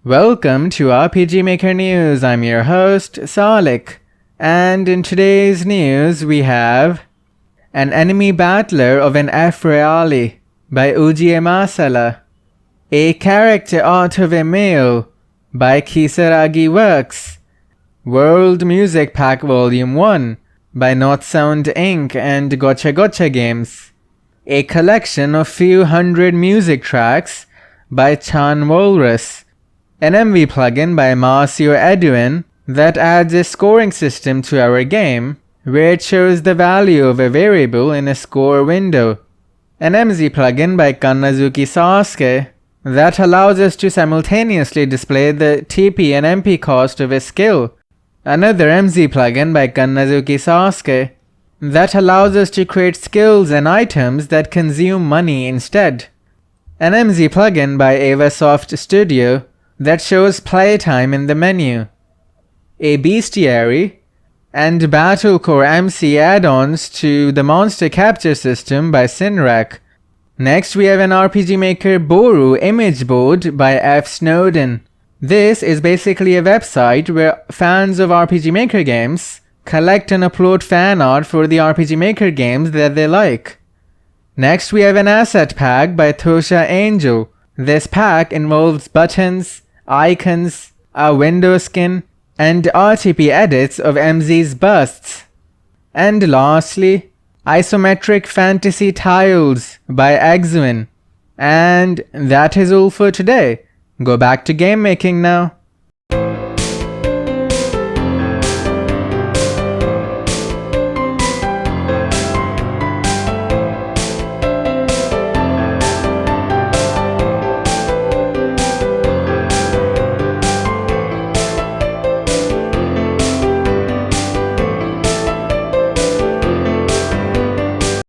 Welcome to RPG Maker News. I'm your host, Salik. And in today's news, we have An Enemy Battler of an Euryale by Uji, A Character Art of a Male by Kisaragi Works, World Music Pack Volume 1 by Not Sound Inc. and Gotcha Games, a collection of few hundred music tracks by Chan Walrus, an MV plugin by Marcio Edwin that adds a scoring system to our game where it shows the value of a variable in a score window, an MZ plugin by Kannazuki Sasuke that allows us to simultaneously display the TP and MP cost of a skill, another MZ plugin by Kannazuki Sasuke that allows us to create skills and items that consume money instead, an MZ plugin by Avasoft Studio that shows playtime in the menu, a Beastiary, and Battlecore MC add-ons to the monster capture system by Synrec. Next we have an RPG Maker Booru Imageboard by F. Snowden. This is basically a website where fans of RPG Maker games collect and upload fan art for the RPG Maker games that they like. Next we have an asset pack by Thosha Angel. This pack involves buttons, icons, a window skin, and RTP edits of MZ's busts. And lastly, Isometric Fantasy Tiles by Exwin. And that is all for today. Go back to game making now.